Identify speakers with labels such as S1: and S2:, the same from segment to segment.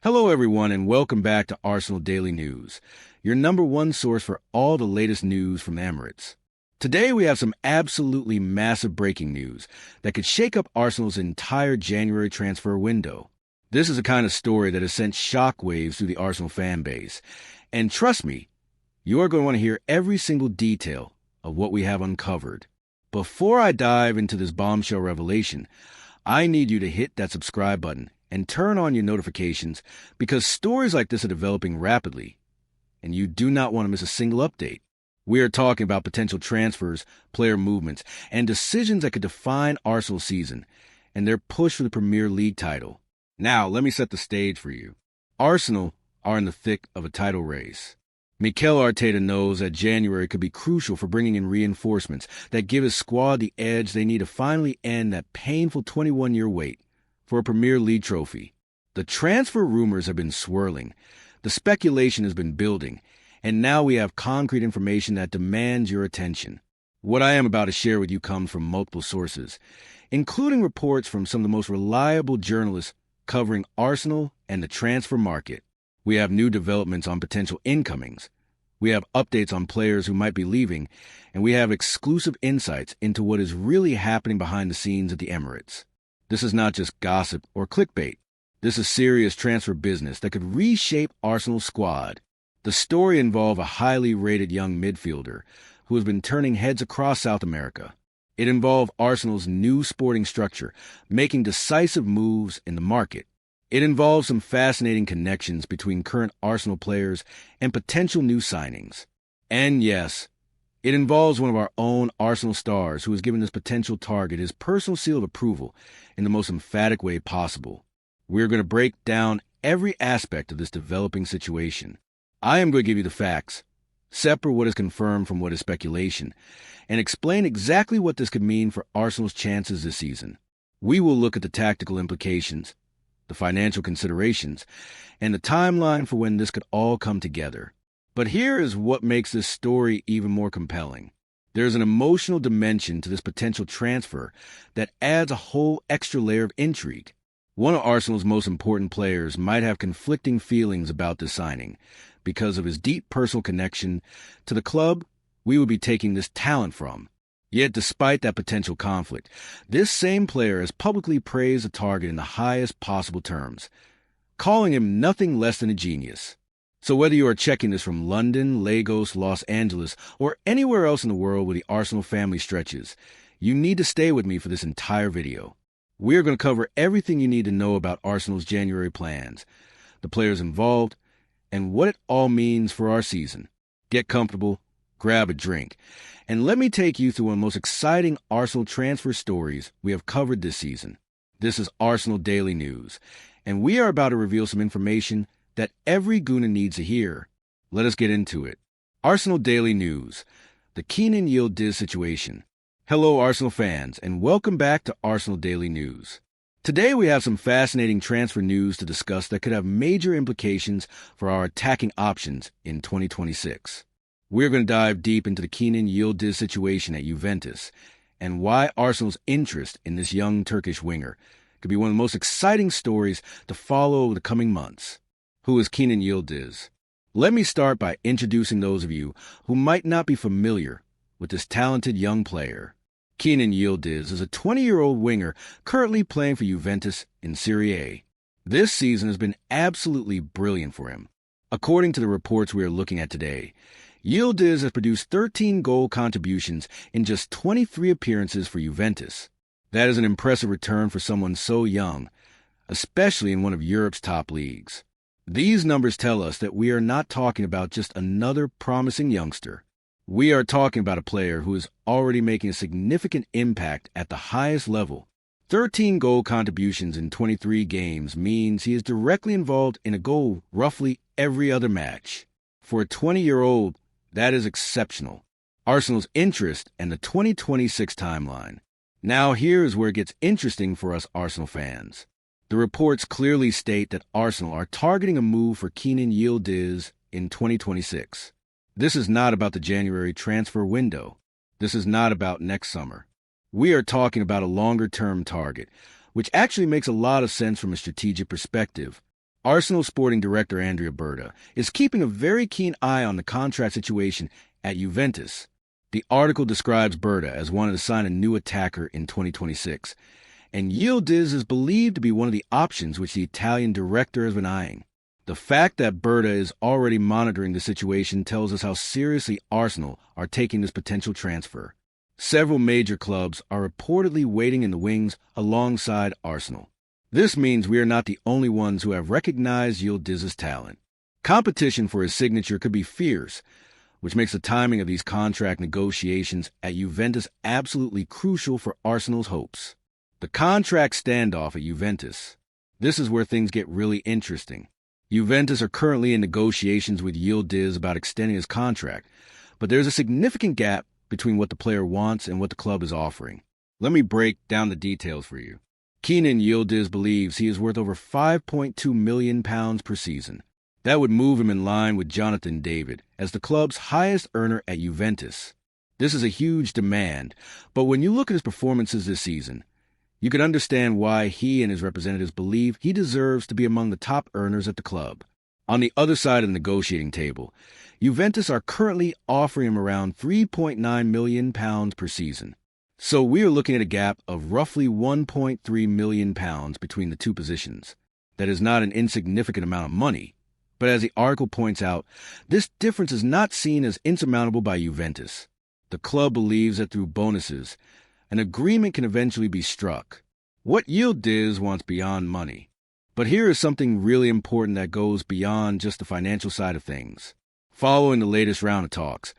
S1: Hello, everyone, and welcome back to Arsenal Daily News, your number one source for all the latest news from the Emirates. Today, we have some absolutely massive breaking news that could shake up Arsenal's entire January transfer window. This is a kind of story that has sent shockwaves through the Arsenal fan base. And trust me, you are going to want to hear every single detail of what we have uncovered. Before I dive into this bombshell revelation, I need you to hit that subscribe button and turn on your notifications because stories like this are developing rapidly, and you do not want to miss a single update. We are talking about potential transfers, player movements, and decisions that could define Arsenal's season and their push for the Premier League title. Now, let me set the stage for you. Arsenal are in the thick of a title race. Mikel Arteta knows that January could be crucial for bringing in reinforcements that give his squad the edge they need to finally end that painful 21-year wait for a Premier League trophy. The transfer rumors have been swirling, the speculation has been building, and now we have concrete information that demands your attention. What I am about to share with you comes from multiple sources, including reports from some of the most reliable journalists covering Arsenal and the transfer market. We have new developments on potential incomings. We have updates on players who might be leaving, and we have exclusive insights into what is really happening behind the scenes at the Emirates. This is not just gossip or clickbait. This is serious transfer business that could reshape Arsenal's squad. The story involves a highly rated young midfielder who has been turning heads across South America. It involves Arsenal's new sporting structure, making decisive moves in the market. It involves some fascinating connections between current Arsenal players and potential new signings. And yes, it involves one of our own Arsenal stars who has given this potential target his personal seal of approval in the most emphatic way possible. We're going to break down every aspect of this developing situation. I am going to give you the facts, separate what is confirmed from what is speculation, and explain exactly what this could mean for Arsenal's chances this season. We will look at the tactical implications, the financial considerations, and the timeline for when this could all come together. But here is what makes this story even more compelling. There's an emotional dimension to this potential transfer that adds a whole extra layer of intrigue. One of Arsenal's most important players might have conflicting feelings about this signing because of his deep personal connection to the club we would be taking this talent from. Yet despite that potential conflict, this same player has publicly praised the target in the highest possible terms, calling him nothing less than a genius. So whether you are checking this from London, Lagos, Los Angeles, or anywhere else in the world where the Arsenal family stretches, you need to stay with me for this entire video. We are going to cover everything you need to know about Arsenal's January plans, the players involved, and what it all means for our season. Get comfortable, grab a drink, and let me take you through one of the most exciting Arsenal transfer stories we have covered this season. This is Arsenal Daily News, and we are about to reveal some information that every Gooner needs to hear. Let us get into it. Arsenal Daily News, the Yildiz situation. Hello, Arsenal fans, and welcome back to Arsenal Daily News. Today we have some fascinating transfer news to discuss that could have major implications for our attacking options in 2026. We're going to dive deep into the Yildiz situation at Juventus and why Arsenal's interest in this young Turkish winger could be one of the most exciting stories to follow over the coming months. Who is Yildiz? Let me start by introducing those of you who might not be familiar with this talented young player. Yildiz is a 20-year-old winger currently playing for Juventus in Serie A. This season has been absolutely brilliant for him. According to the reports we are looking at today, Yildiz has produced 13 goal contributions in just 23 appearances for Juventus. That is an impressive return for someone so young, especially in one of Europe's top leagues. These numbers tell us that we are not talking about just another promising youngster. We are talking about a player who is already making a significant impact at the highest level. 13 goal contributions in 23 games means he is directly involved in a goal roughly every other match. For a 20-year-old, that is exceptional. Arsenal's interest and the 2026 timeline. Now here is where it gets interesting for us Arsenal fans. The reports clearly state that Arsenal are targeting a move for Yildiz in 2026. This is not about the January transfer window. This is not about next summer. We are talking about a longer-term target, which actually makes a lot of sense from a strategic perspective. Arsenal sporting director Andrea Berta is keeping a very keen eye on the contract situation at Juventus. The article describes Berta as wanting to sign a new attacker in 2026, and Yildiz is believed to be one of the options which the Italian director has been eyeing. The fact that Berta is already monitoring the situation tells us how seriously Arsenal are taking this potential transfer. Several major clubs are reportedly waiting in the wings alongside Arsenal. This means we are not the only ones who have recognized Yildiz's talent. Competition for his signature could be fierce, which makes the timing of these contract negotiations at Juventus absolutely crucial for Arsenal's hopes. The contract standoff at Juventus. This is where things get really interesting. Juventus are currently in negotiations with Yildiz about extending his contract, but there's a significant gap between what the player wants and what the club is offering. Let me break down the details for you. Kenan Yildiz believes he is worth over £5.2 million per season. That would move him in line with Jonathan David as the club's highest earner at Juventus. This is a huge demand, but when you look at his performances this season, you can understand why he and his representatives believe he deserves to be among the top earners at the club. On the other side of the negotiating table, Juventus are currently offering him around £3.9 million per season. So we are looking at a gap of roughly £1.3 million between the two positions. That is not an insignificant amount of money, but as the article points out, this difference is not seen as insurmountable by Juventus. The club believes that through bonuses, an agreement can eventually be struck. What Yildiz wants beyond money. But here is something really important that goes beyond just the financial side of things. Following the latest round of talks,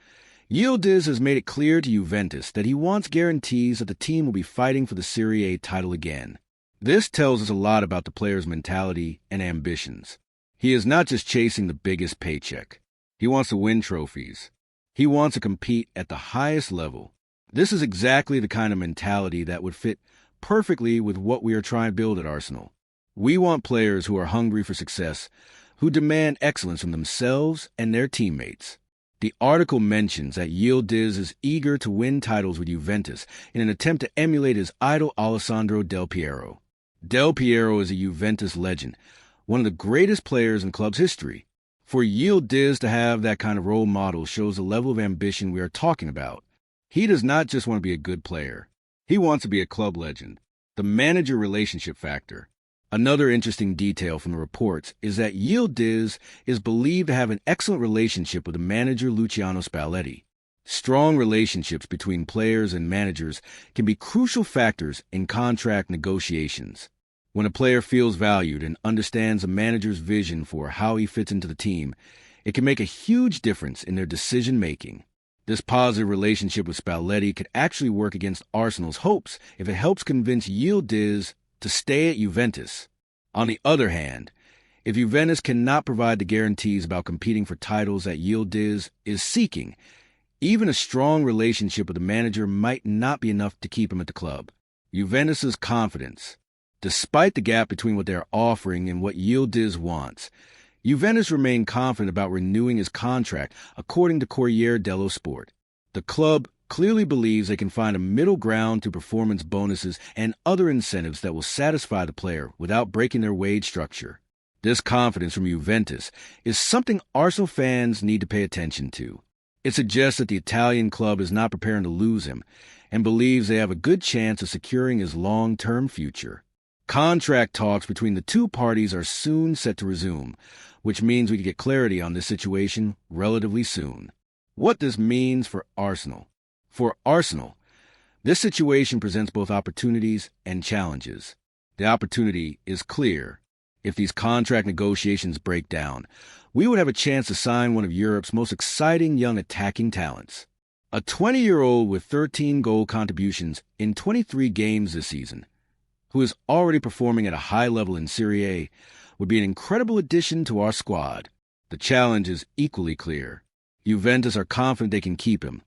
S1: Yildiz has made it clear to Juventus that he wants guarantees that the team will be fighting for the Serie A title again. This tells us a lot about the player's mentality and ambitions. He is not just chasing the biggest paycheck. He wants to win trophies. He wants to compete at the highest level. This is exactly the kind of mentality that would fit perfectly with what we are trying to build at Arsenal. We want players who are hungry for success, who demand excellence from themselves and their teammates. The article mentions that Yildiz is eager to win titles with Juventus in an attempt to emulate his idol Alessandro Del Piero. Del Piero is a Juventus legend, one of the greatest players in the club's history. For Yildiz to have that kind of role model shows the level of ambition we are talking about. He does not just want to be a good player. He wants to be a club legend. The manager relationship factor. Another interesting detail from the reports is that Yildiz is believed to have an excellent relationship with the manager Luciano Spalletti. Strong relationships between players and managers can be crucial factors in contract negotiations. When a player feels valued and understands a manager's vision for how he fits into the team, it can make a huge difference in their decision-making. This positive relationship with Spalletti could actually work against Arsenal's hopes if it helps convince Yildiz to stay at Juventus. On the other hand, if Juventus cannot provide the guarantees about competing for titles that Yildiz is seeking, even a strong relationship with the manager might not be enough to keep him at the club. Juventus's confidence. Despite the gap between what they are offering and what Yildiz wants, Juventus remain confident about renewing his contract, according to Corriere dello Sport. The club clearly believes they can find a middle ground through performance bonuses and other incentives that will satisfy the player without breaking their wage structure. This confidence from Juventus is something Arsenal fans need to pay attention to. It suggests that the Italian club is not preparing to lose him and believes they have a good chance of securing his long-term future. Contract talks between the two parties are soon set to resume, which means we can get clarity on this situation relatively soon. What this means for Arsenal. For Arsenal, this situation presents both opportunities and challenges. The opportunity is clear. If these contract negotiations break down, we would have a chance to sign one of Europe's most exciting young attacking talents. A 20-year-old with 13 goal contributions in 23 games this season, who is already performing at a high level in Serie A, would be an incredible addition to our squad. The challenge is equally clear. Juventus are confident they can keep him.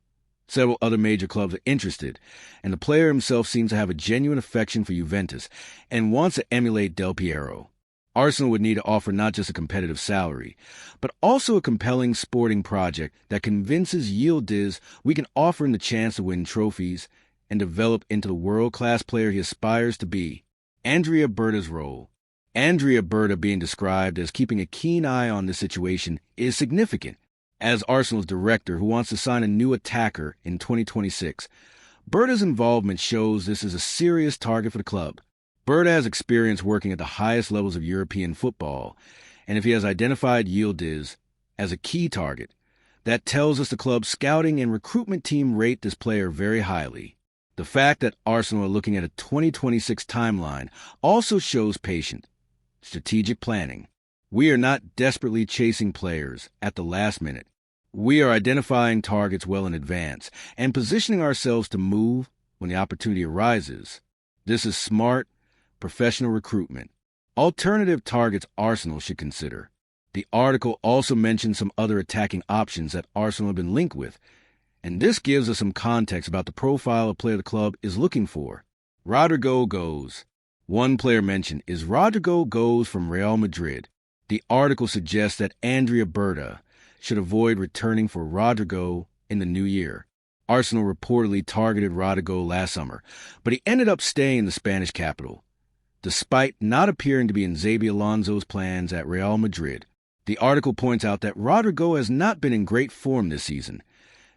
S1: Several other major clubs are interested, and the player himself seems to have a genuine affection for Juventus and wants to emulate Del Piero. Arsenal would need to offer not just a competitive salary, but also a compelling sporting project that convinces Yildiz we can offer him the chance to win trophies and develop into the world-class player he aspires to be. Andrea Berta's role. Andrea Berta being described as keeping a keen eye on this situation is significant. As Arsenal's director who wants to sign a new attacker in 2026, Berta's involvement shows this is a serious target for the club. Berta has experience working at the highest levels of European football, and if he has identified Yildiz as a key target, that tells us the club's scouting and recruitment team rate this player very highly. The fact that Arsenal are looking at a 2026 timeline also shows patient, strategic planning. We are not desperately chasing players at the last minute. We are identifying targets well in advance and positioning ourselves to move when the opportunity arises. This is smart, professional recruitment. Alternative targets Arsenal should consider. The article also mentions some other attacking options that Arsenal have been linked with, and this gives us some context about the profile a player the club is looking for. Rodrigo goes. One player mentioned is Rodrigo goes from Real Madrid. The article suggests that Andrea Berta should avoid returning for Rodrigo in the new year. Arsenal reportedly targeted Rodrigo last summer, but he ended up staying in the Spanish capital, despite not appearing to be in Xabi Alonso's plans at Real Madrid. The article points out that Rodrigo has not been in great form this season,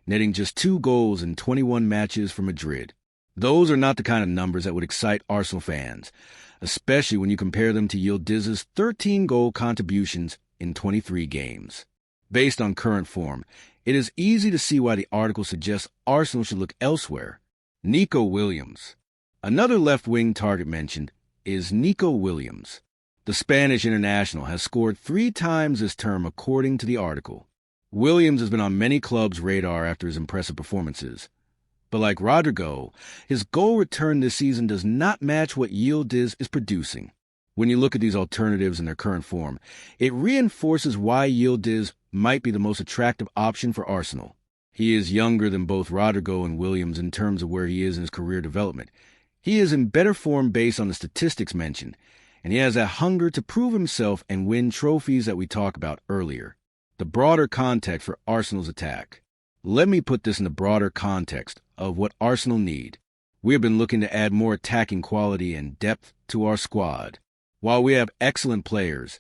S1: netting just 2 goals in 21 matches for Madrid. Those are not the kind of numbers that would excite Arsenal fans, especially when you compare them to Yildiz's 13-goal contributions in 23 games. Based on current form, it is easy to see why the article suggests Arsenal should look elsewhere. Nico Williams. Another left-wing target mentioned is Nico Williams. The Spanish international has scored 3 times this term according to the article. Williams has been on many clubs' radar after his impressive performances. But like Rodrigo, his goal return this season does not match what Yildiz is producing. When you look at these alternatives in their current form, it reinforces why Yildiz might be the most attractive option for Arsenal. He is younger than both Rodrigo and Williams in terms of where he is in his career development. He is in better form based on the statistics mentioned, and he has that hunger to prove himself and win trophies that we talked about earlier. The broader context for Arsenal's attack. Let me put this in the broader context of what Arsenal need. We have been looking to add more attacking quality and depth to our squad. While we have excellent players,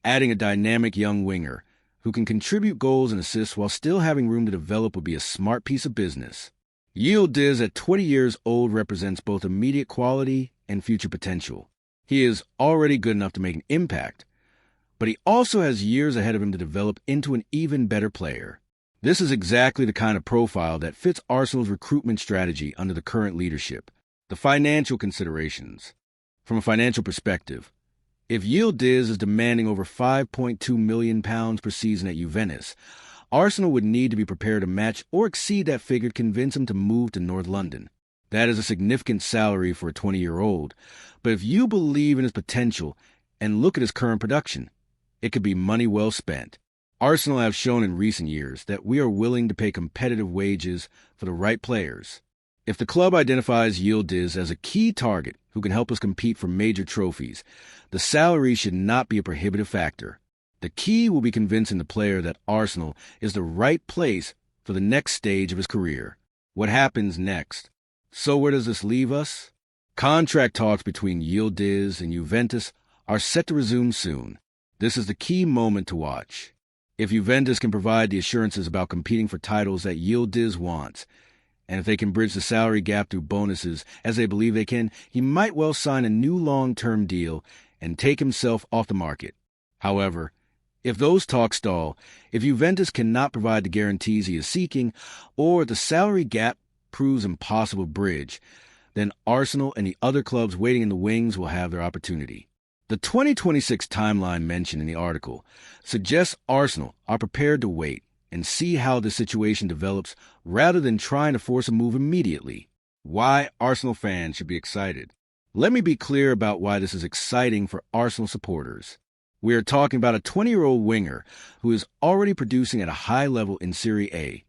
S1: adding a dynamic young winger who can contribute goals and assists while still having room to develop would be a smart piece of business. Yildiz at 20 years old represents both immediate quality and future potential. He is already good enough to make an impact, but he also has years ahead of him to develop into an even better player. This is exactly the kind of profile that fits Arsenal's recruitment strategy under the current leadership. The financial considerations. From a financial perspective, if Yildiz is demanding over £5.2 million per season at Juventus, Arsenal would need to be prepared to match or exceed that figure to convince him to move to North London. That is a significant salary for a 20-year-old, but if you believe in his potential and look at his current production, it could be money well spent. Arsenal have shown in recent years that we are willing to pay competitive wages for the right players. If the club identifies Yildiz as a key target who can help us compete for major trophies, the salary should not be a prohibitive factor. The key will be convincing the player that Arsenal is the right place for the next stage of his career. What happens next? So where does this leave us? Contract talks between Yildiz and Juventus are set to resume soon. This is the key moment to watch. If Juventus can provide the assurances about competing for titles that Yildiz wants, and if they can bridge the salary gap through bonuses, as they believe they can, he might well sign a new long-term deal and take himself off the market. However, if those talks stall, if Juventus cannot provide the guarantees he is seeking, or the salary gap proves impossible to bridge, then Arsenal and the other clubs waiting in the wings will have their opportunity. The 2026 timeline mentioned in the article suggests Arsenal are prepared to wait and see how the situation develops rather than trying to force a move immediately. Why Arsenal fans should be excited. Let me be clear about why this is exciting for Arsenal supporters. We are talking about a 20-year-old winger who is already producing at a high level in Serie A.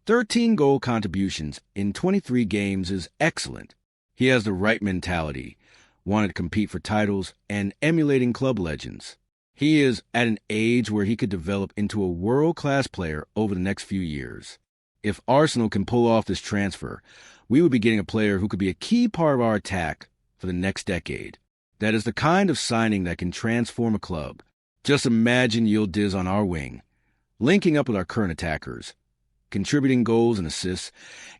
S1: 13 goal contributions in 23 games is excellent. He has the right mentality, wanted to compete for titles, and emulating club legends. He is at an age where he could develop into a world-class player over the next few years. If Arsenal can pull off this transfer, we would be getting a player who could be a key part of our attack for the next decade. That is the kind of signing that can transform a club. Just imagine Yildiz on our wing, linking up with our current attackers, contributing goals and assists,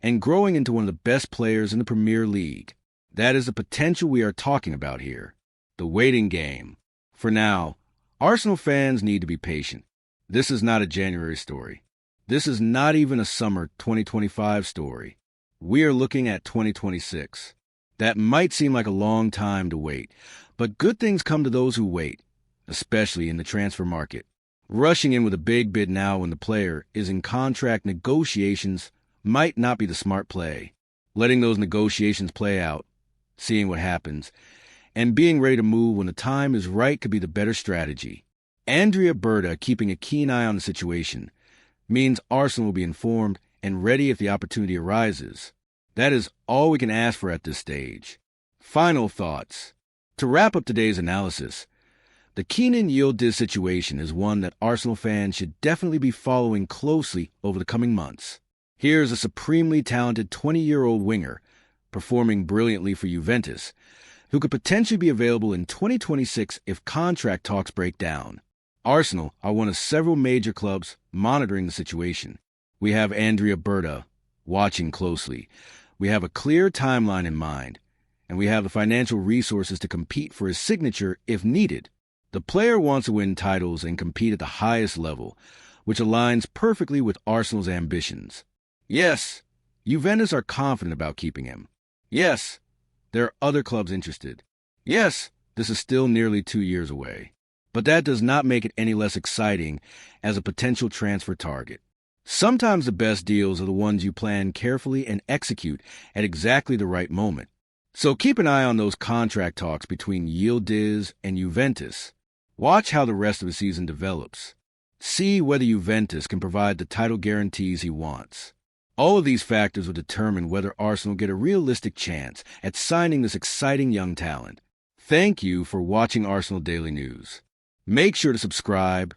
S1: and growing into one of the best players in the Premier League. That is the potential we are talking about here. The waiting game. For now, Arsenal fans need to be patient. This is not a January story. This is not even a summer 2025 story. We are looking at 2026. That might seem like a long time to wait, but good things come to those who wait, especially in the transfer market. Rushing in with a big bid now when the player is in contract negotiations might not be the smart play. Letting those negotiations play out, seeing what happens, and being ready to move when the time is right could be the better strategy. Andrea Berta keeping a keen eye on the situation means Arsenal will be informed and ready if the opportunity arises. That is all we can ask for at this stage. Final thoughts. To wrap up today's analysis, the Kenan Yildiz situation is one that Arsenal fans should definitely be following closely over the coming months. Here's a supremely talented 20-year-old winger performing brilliantly for Juventus, who could potentially be available in 2026 if contract talks break down. Arsenal are one of several major clubs monitoring the situation. We have Andrea Berta watching closely. We have a clear timeline in mind, and we have the financial resources to compete for his signature if needed. The player wants to win titles and compete at the highest level, which aligns perfectly with Arsenal's ambitions. Yes, Juventus are confident about keeping him. Yes, there are other clubs interested. Yes, this is still nearly 2 years away. But that does not make it any less exciting as a potential transfer target. Sometimes the best deals are the ones you plan carefully and execute at exactly the right moment. So keep an eye on those contract talks between Yildiz and Juventus. Watch how the rest of the season develops. See whether Juventus can provide the title guarantees he wants. All of these factors will determine whether Arsenal get a realistic chance at signing this exciting young talent. Thank you for watching Arsenal Daily News. Make sure to subscribe,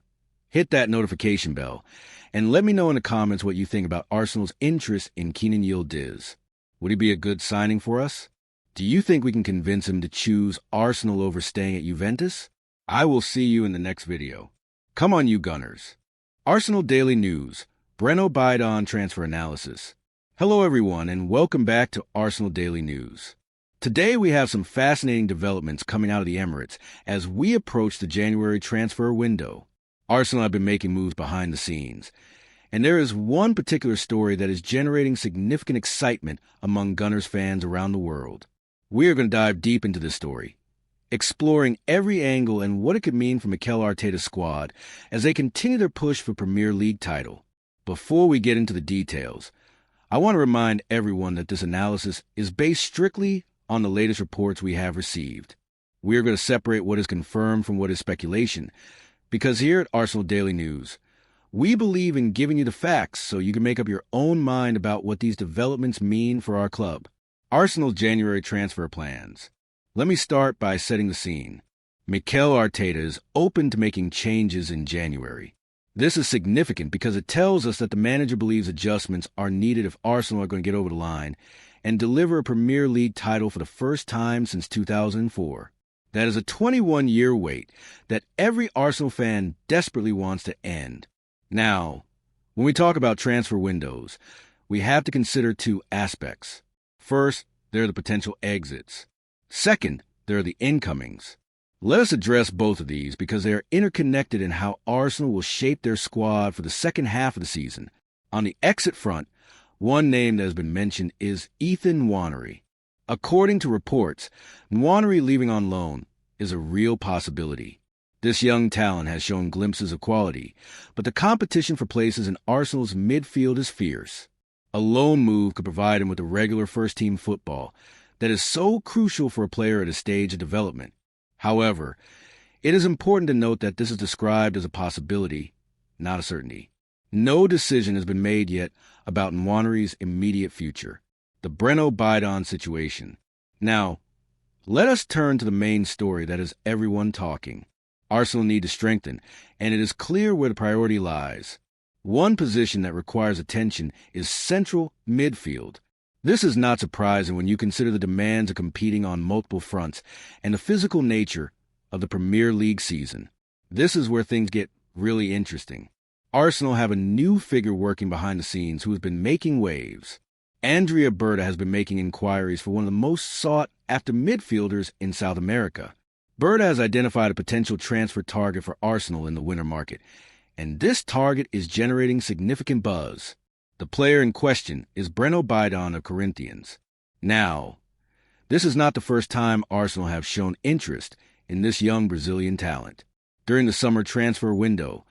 S1: hit that notification bell, and let me know in the comments what you think about Arsenal's interest in Kenan Yildiz. Would he be a good signing for us? Do you think we can convince him to choose Arsenal over staying at Juventus? I will see you in the next video. Come on, you Gunners. Arsenal Daily News, Breno Bidon Transfer Analysis. Hello, everyone, and welcome back to Arsenal Daily News. Today, we have some fascinating developments coming out of the Emirates as we approach the January transfer window. Arsenal have been making moves behind the scenes, and there is one particular story that is generating significant excitement among Gunners fans around the world. We are going to dive deep into this story, exploring every angle and what it could mean for Mikel Arteta's squad as they continue their push for Premier League title. Before we get into the details, I want to remind everyone that this analysis is based strictly on the latest reports we have received. We are going to separate what is confirmed from what is speculation, because here at Arsenal Daily News, we believe in giving you the facts so you can make up your own mind about what these developments mean for our club. Arsenal's January transfer plans. Let me start by setting the scene. Mikel Arteta is open to making changes in January. This is significant because it tells us that the manager believes adjustments are needed if Arsenal are going to get over the line and deliver a Premier League title for the first time since 2004. That is a 21-year wait that every Arsenal fan desperately wants to end. Now, when we talk about transfer windows, we have to consider two aspects. First, there are the potential exits. Second, there are the incomings. Let us address both of these because they are interconnected in how Arsenal will shape their squad for the second half of the season. On the exit front, one name that has been mentioned is Ethan Nwaneri. According to reports, Nwaneri leaving on loan is a real possibility. This young talent has shown glimpses of quality, but the competition for places in Arsenal's midfield is fierce. A loan move could provide him with a regular first-team football that is so crucial for a player at a stage of development. However, it is important to note that this is described as a possibility, not a certainty. No decision has been made yet about Nwaneri's immediate future, the Breno Bidon situation. Now, let us turn to the main story that has everyone talking. Arsenal need to strengthen, and it is clear where the priority lies. One position that requires attention is central midfield. This is not surprising when you consider the demands of competing on multiple fronts and the physical nature of the Premier League season. This is where things get really interesting. Arsenal have a new figure working behind the scenes who has been making waves. Andrea Berta has been making inquiries for one of the most sought-after midfielders in South America. Berta has identified a potential transfer target for Arsenal in the winter market, and this target is generating significant buzz. The player in question is Breno Bidon of Corinthians. Now, this is not the first time Arsenal have shown interest in this young Brazilian talent. During the summer transfer window,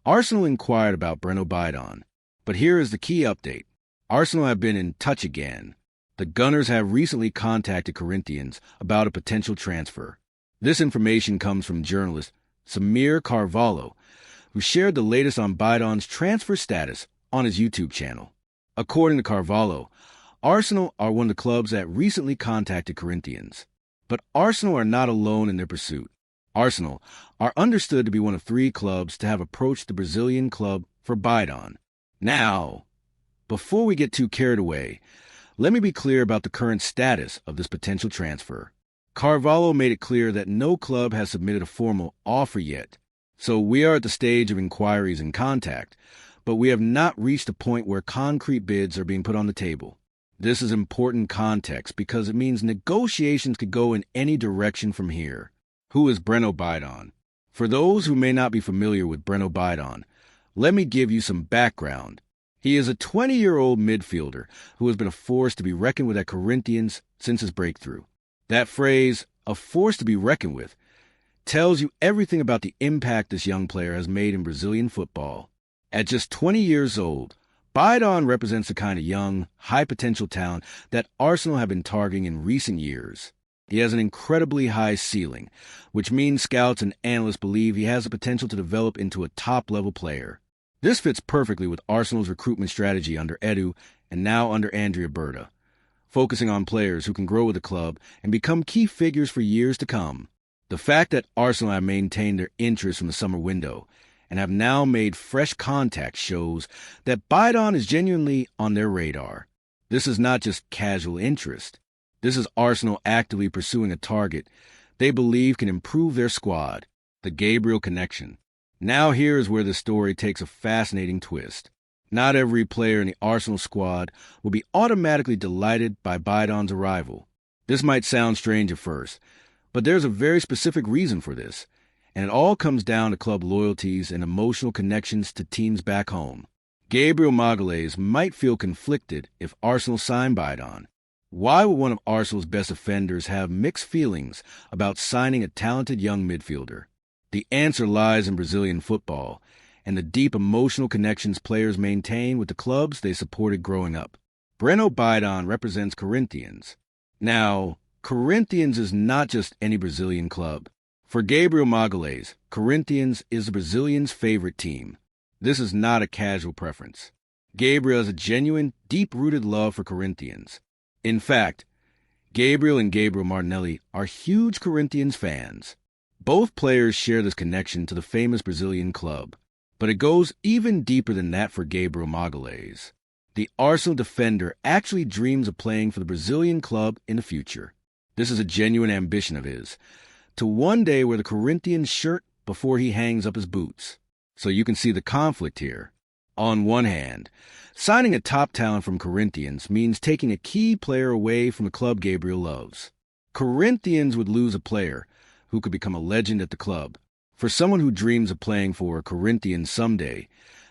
S1: Arsenal inquired about Breno Bidon. But here is the key update. Arsenal have been in touch again. The Gunners have recently contacted Corinthians about a potential transfer. This information comes from journalist Samir Carvalho, who shared the latest on Bidon's transfer status on his YouTube channel. According to Carvalho, Arsenal are one of the clubs that recently contacted Corinthians. But Arsenal are not alone in their pursuit. Arsenal are understood to be one of 3 clubs to have approached the Brazilian club for Bidon. Now, before we get too carried away, let me be clear about the current status of this potential transfer. Carvalho made it clear that no club has submitted a formal offer yet, so we are at the stage of inquiries and contact, but we have not reached a point where concrete bids are being put on the table. This is important context because it means negotiations could go in any direction from here. Who is Breno Bidon? For those who may not be familiar with Breno Bidon, let me give you some background. He is a 20-year-old midfielder who has been a force to be reckoned with at Corinthians since his breakthrough. That phrase, a force to be reckoned with, tells you everything about the impact this young player has made in Brazilian football. At just 20 years old, Bidon represents the kind of young, high-potential talent that Arsenal have been targeting in recent years. He has an incredibly high ceiling, which means scouts and analysts believe he has the potential to develop into a top-level player. This fits perfectly with Arsenal's recruitment strategy under Edu and now under Andrea Berta, focusing on players who can grow with the club and become key figures for years to come. The fact that Arsenal have maintained their interest from the summer window and have now made fresh contact shows that Bidon is genuinely on their radar. This is not just casual interest. This is Arsenal actively pursuing a target they believe can improve their squad, the Gabriel connection. Now here is where the story takes a fascinating twist. Not every player in the Arsenal squad will be automatically delighted by Bidon's arrival. This might sound strange at first, but there's a very specific reason for this, and it all comes down to club loyalties and emotional connections to teams back home. Gabriel Magalhães might feel conflicted if Arsenal signed Bidon. Why would one of Arsenal's best defenders have mixed feelings about signing a talented young midfielder? The answer lies in Brazilian football and the deep emotional connections players maintain with the clubs they supported growing up. Breno Bidon represents Corinthians. Now, Corinthians is not just any Brazilian club. For Gabriel Magalhães, Corinthians is the Brazilians' favorite team. This is not a casual preference. Gabriel has a genuine, deep-rooted love for Corinthians. In fact, Gabriel and Gabriel Martinelli are huge Corinthians fans. Both players share this connection to the famous Brazilian club. But it goes even deeper than that for Gabriel Magalhães. The Arsenal defender actually dreams of playing for the Brazilian club in the future. This is a genuine ambition of his, to one day wear the Corinthians shirt before he hangs up his boots. So you can see the conflict here. On one hand, signing a top talent from Corinthians means taking a key player away from the club Gabriel loves. Corinthians would lose a player who could become a legend at the club. For someone who dreams of playing for Corinthians someday,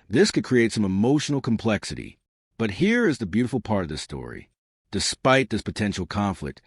S1: this could create some emotional complexity. But here is the beautiful part of this story. Despite this potential conflict,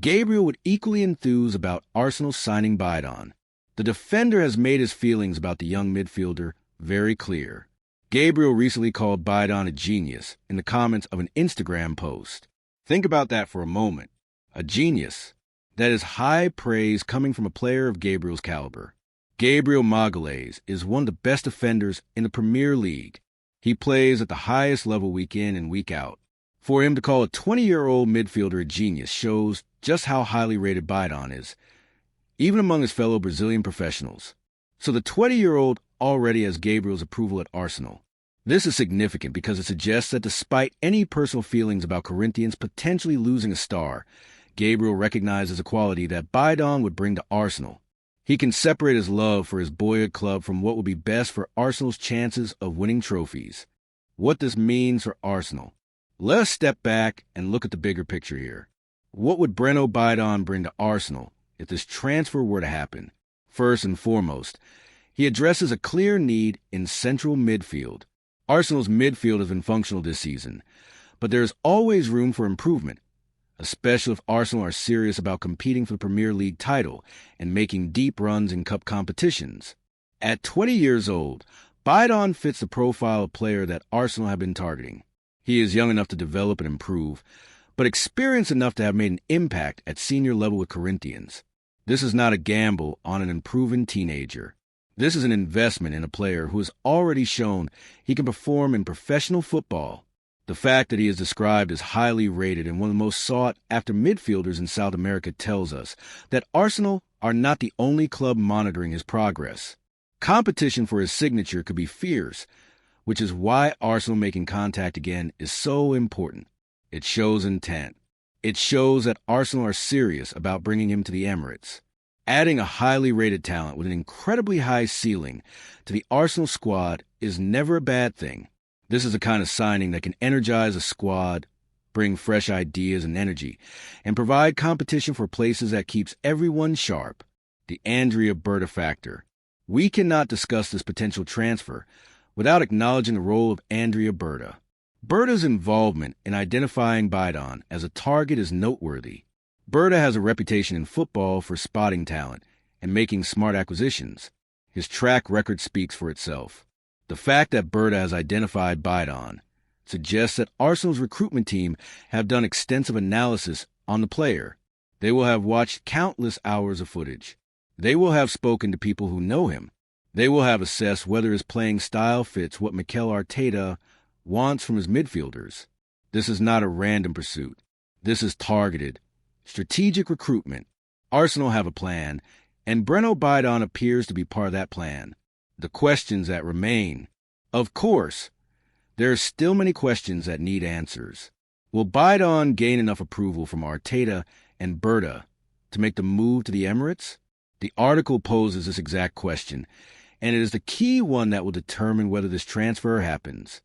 S1: Gabriel would equally enthuse about Arsenal signing Bidon. The defender has made his feelings about the young midfielder very clear. Gabriel recently called Bidon a genius in the comments of an Instagram post. Think about that for a moment. A genius. That is high praise coming from a player of Gabriel's caliber. Gabriel Magalhães is one of the best defenders in the Premier League. He plays at the highest level week in and week out. For him to call a 20-year-old midfielder a genius shows just how highly rated Bidon is, even among his fellow Brazilian professionals. So the 20-year-old already has Gabriel's approval at Arsenal. This is significant because it suggests that despite any personal feelings about Corinthians potentially losing a star, Gabriel recognizes a quality that Bidon would bring to Arsenal. He can separate his love for his boyhood club from what would be best for Arsenal's chances of winning trophies. What this means for Arsenal. Let us step back and look at the bigger picture here. What would Breno Bidon bring to Arsenal if this transfer were to happen? First and foremost, he addresses a clear need in central midfield. Arsenal's midfield has been functional this season, but there is always room for improvement, especially if Arsenal are serious about competing for the Premier League title and making deep runs in cup competitions. At 20 years old, Bidon fits the profile of player that Arsenal have been targeting. He is young enough to develop and improve, but experienced enough to have made an impact at senior level with Corinthians. This is not a gamble on an improving teenager. This is an investment in a player who has already shown he can perform in professional football. The fact that he is described as highly rated and one of the most sought-after midfielders in South America tells us that Arsenal are not the only club monitoring his progress. Competition for his signature could be fierce, which is why Arsenal making contact again is so important. It shows intent. It shows that Arsenal are serious about bringing him to the Emirates. Adding a highly rated talent with an incredibly high ceiling to the Arsenal squad is never a bad thing. This is the kind of signing that can energize a squad, bring fresh ideas and energy, and provide competition for places that keeps everyone sharp. The Andrea Berta factor. We cannot discuss this potential transfer without acknowledging the role of Andrea Berta. Berta's involvement in identifying Bidon as a target is noteworthy. Berta has a reputation in football for spotting talent and making smart acquisitions. His track record speaks for itself. The fact that Berta has identified Bidon suggests that Arsenal's recruitment team have done extensive analysis on the player. They will have watched countless hours of footage. They will have spoken to people who know him. They will have assessed whether his playing style fits what Mikel Arteta wants from his midfielders. This is not a random pursuit. This is targeted, strategic recruitment. Arsenal have a plan, and Breno Bidon appears to be part of that plan. The questions that remain. Of course, there are still many questions that need answers. Will Bidon gain enough approval from Arteta and Berta to make the move to the Emirates? The article poses this exact question, and it is the key one that will determine whether this transfer happens.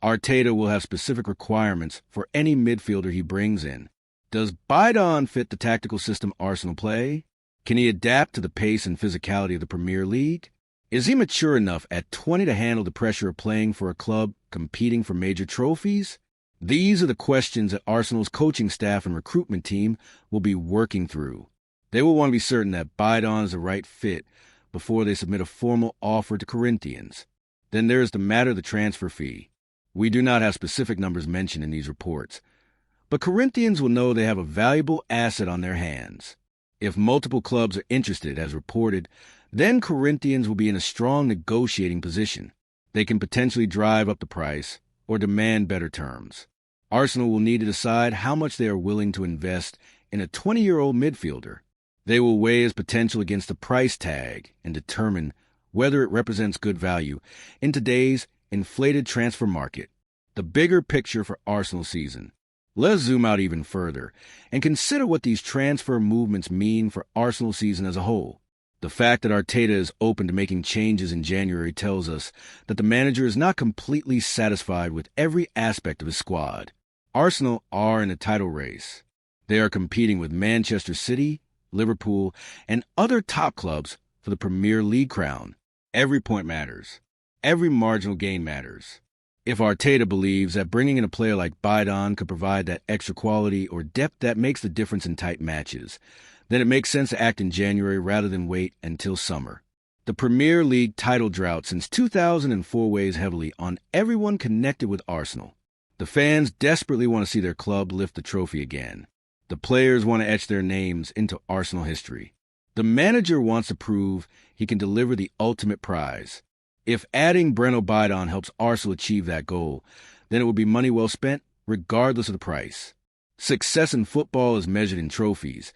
S1: Arteta will have specific requirements for any midfielder he brings in. Does Bidon fit the tactical system Arsenal play? Can he adapt to the pace and physicality of the Premier League? Is he mature enough at 20 to handle the pressure of playing for a club competing for major trophies? These are the questions that Arsenal's coaching staff and recruitment team will be working through. They will want to be certain that Bidon is the right fit before they submit a formal offer to Corinthians. Then there is the matter of the transfer fee. We do not have specific numbers mentioned in these reports, but Corinthians will know they have a valuable asset on their hands. If multiple clubs are interested, as reported, then Corinthians will be in a strong negotiating position. They can potentially drive up the price or demand better terms. Arsenal will need to decide how much they are willing to invest in a 20-year-old midfielder. They will weigh his potential against the price tag and determine whether it represents good value in today's inflated transfer market. The bigger picture for Arsenal season. Let's zoom out even further and consider what these transfer movements mean for Arsenal season as a whole. The fact that Arteta is open to making changes in January tells us that the manager is not completely satisfied with every aspect of his squad. Arsenal are in a title race. They are competing with Manchester City, Liverpool, and other top clubs for the Premier League crown. Every point matters. Every marginal gain matters. If Arteta believes that bringing in a player like Bidon could provide that extra quality or depth that makes the difference in tight matches, then it makes sense to act in January rather than wait until summer. The Premier League title drought since 2004 weighs heavily on everyone connected with Arsenal. The fans desperately want to see their club lift the trophy again. The players want to etch their names into Arsenal history. The manager wants to prove he can deliver the ultimate prize. If adding Breno Bidon helps Arsenal achieve that goal, then it will be money well spent, regardless of the price. Success in football is measured in trophies,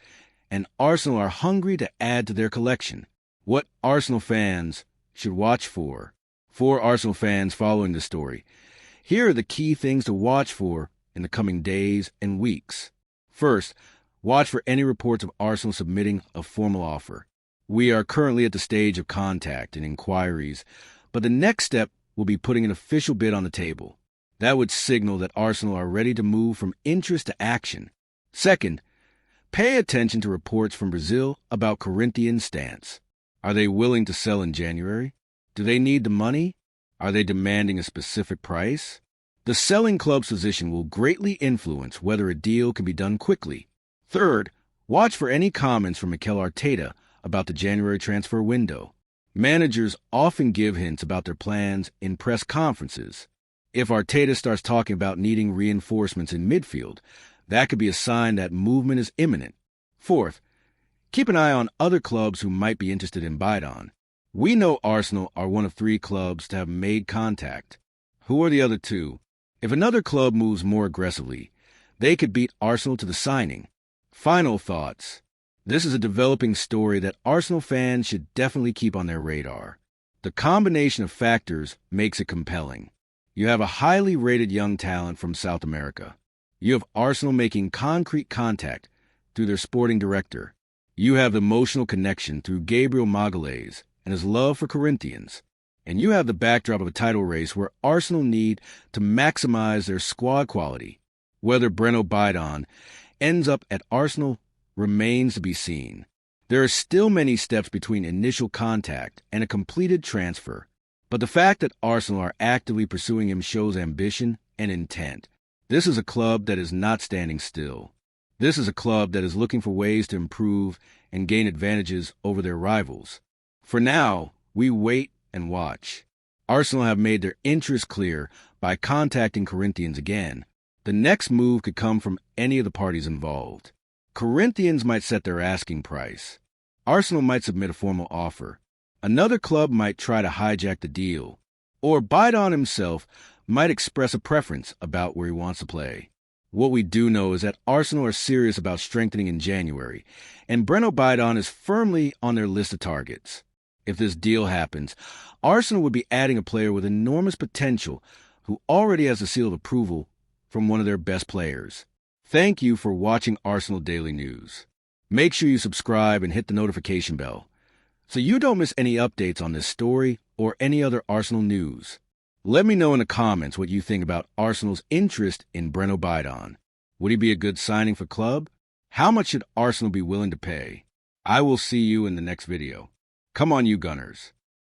S1: and Arsenal are hungry to add to their collection. What Arsenal fans should watch for. For Arsenal fans following this story, here are the key things to watch for in the coming days and weeks. First, watch for any reports of Arsenal submitting a formal offer. We are currently at the stage of contact and inquiries, but the next step will be putting an official bid on the table. That would signal that Arsenal are ready to move from interest to action. Second, pay attention to reports from Brazil about Corinthians' stance. Are they willing to sell in January? Do they need the money? Are they demanding a specific price? The selling club's position will greatly influence whether a deal can be done quickly. Third, watch for any comments from Mikel Arteta about the January transfer window. Managers often give hints about their plans in press conferences. If Arteta starts talking about needing reinforcements in midfield, that could be a sign that movement is imminent. Fourth, keep an eye on other clubs who might be interested in Bidon. We know Arsenal are one of 3 clubs to have made contact. Who are the other 2? If another club moves more aggressively, they could beat Arsenal to the signing. Final thoughts. This is a developing story that Arsenal fans should definitely keep on their radar. The combination of factors makes it compelling. You have a highly rated young talent from South America. You have Arsenal making concrete contact through their sporting director. You have the emotional connection through Gabriel Magalhaes and his love for Corinthians. And you have the backdrop of a title race where Arsenal need to maximize their squad quality. Whether Breno Bidon ends up at Arsenal remains to be seen. There are still many steps between initial contact and a completed transfer, but the fact that Arsenal are actively pursuing him shows ambition and intent. This is a club that is not standing still. This is a club that is looking for ways to improve and gain advantages over their rivals. For now, we wait and watch. Arsenal have made their interest clear by contacting Corinthians again. The next move could come from any of the parties involved. Corinthians might set their asking price. Arsenal might submit a formal offer. Another club might try to hijack the deal. Or Bidon himself might express a preference about where he wants to play. What we do know is that Arsenal are serious about strengthening in January, and Breno Bidon is firmly on their list of targets. If this deal happens, Arsenal would be adding a player with enormous potential who already has a seal of approval from one of their best players. Thank you for watching Arsenal Daily News. Make sure you subscribe and hit the notification bell so you don't miss any updates on this story or any other Arsenal news. Let me know in the comments what you think about Arsenal's interest in Breno Bidon. Would he be a good signing for club? How much should Arsenal be willing to pay? I will see you in the next video. Come on, you Gunners.